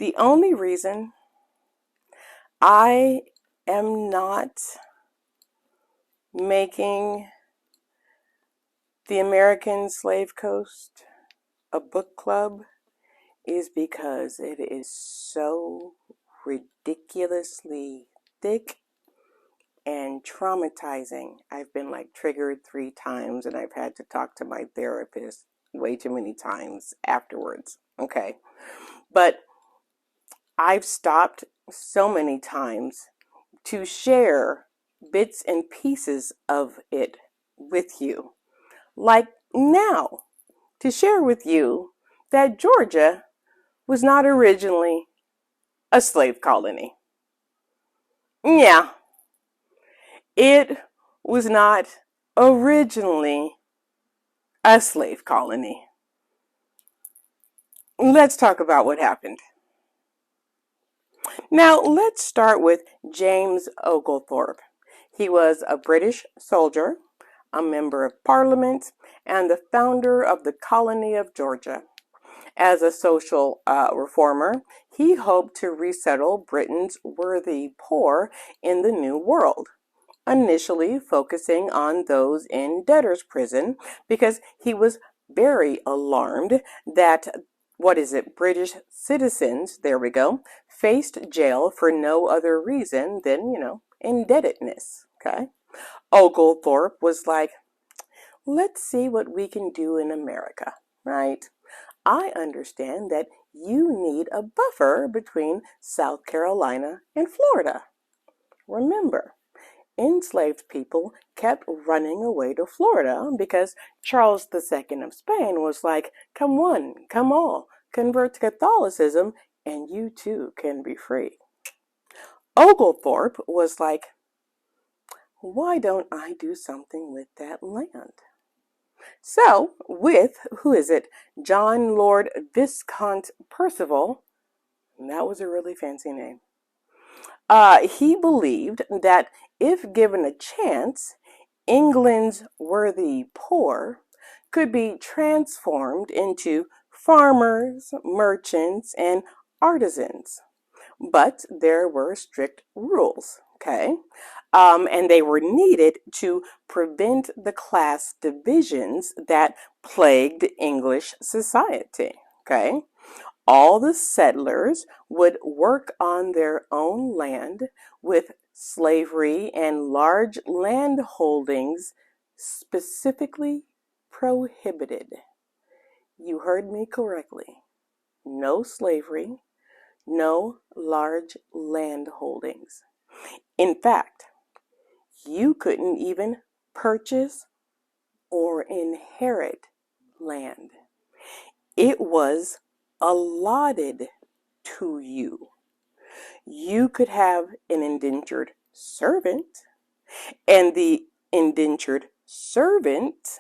The only reason I am not making the American Slave Coast a book club is because it is so ridiculously thick and traumatizing. I've been like triggered 3 times and I've had to talk to my therapist way too many times afterwards. Okay. But I've stopped so many times to share bits and pieces of it with you. Like now, to share with you that Georgia was not originally a slave colony. Yeah, it was not originally a slave colony. Let's talk about what happened. Now, let's start with James Oglethorpe. He was a British soldier, a member of Parliament, and the founder of the colony of Georgia. As a social reformer, he hoped to resettle Britain's worthy poor in the New World, initially focusing on those in debtor's prison because he was very alarmed that, British citizens, there we go, faced jail for no other reason than, indebtedness, okay? Oglethorpe was like, let's see what we can do in America, right? I understand that you need a buffer between South Carolina and Florida. Remember, enslaved people kept running away to Florida because Charles II of Spain was like, come one, come all, convert to Catholicism, and you too can be free. Oglethorpe was like, why don't I do something with that land? So, with, John Lord Viscount Percival, that was a really fancy name, he believed that if given a chance, England's worthy poor could be transformed into farmers, merchants, and artisans. But there were strict rules, okay? And they were needed to prevent the class divisions that plagued English society, okay? All the settlers would work on their own land with slavery and large land holdings specifically prohibited. You heard me correctly. No slavery, no large land holdings. In fact, you couldn't even purchase or inherit land. It was allotted to you. You could have an indentured servant, and the indentured servant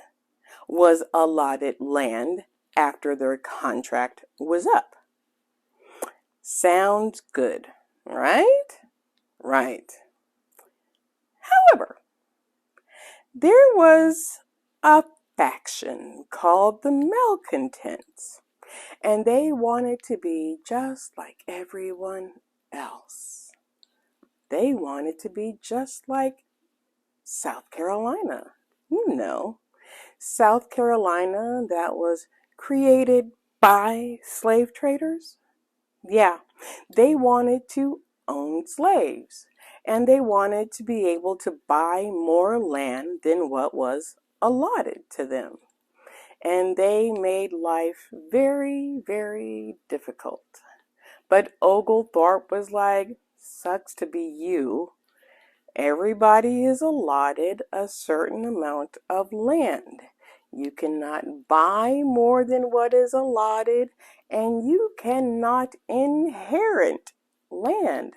was allotted land after their contract was up. Sounds good, right? Right. However, there was a faction called the Malcontents, and they wanted to be just like everyone else. They wanted to be just like South Carolina. South Carolina that was created by slave traders. Yeah, they wanted to own slaves, and they wanted to be able to buy more land than what was allotted to them. And they made life very, very difficult. But Oglethorpe was like, sucks to be you. Everybody is allotted a certain amount of land. You cannot buy more than what is allotted, and you cannot inherit land.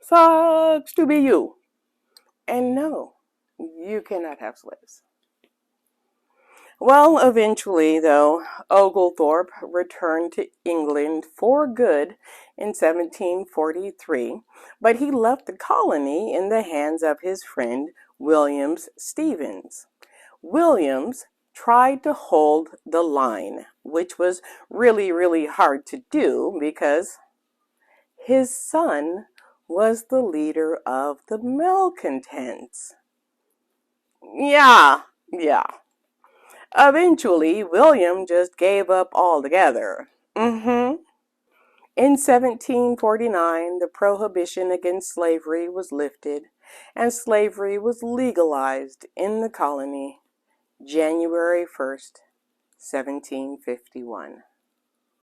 Sucks to be you. And no, you cannot have slaves. Well, eventually, though, Oglethorpe returned to England for good in 1743, but he left the colony in the hands of his friend Williams Stevens. Williams tried to hold the line, which was really, really hard to do because His son was the leader of the malcontents. Yeah. Eventually, William just gave up altogether. In 1749, the prohibition against slavery was lifted, and slavery was legalized in the colony January 1st, 1751.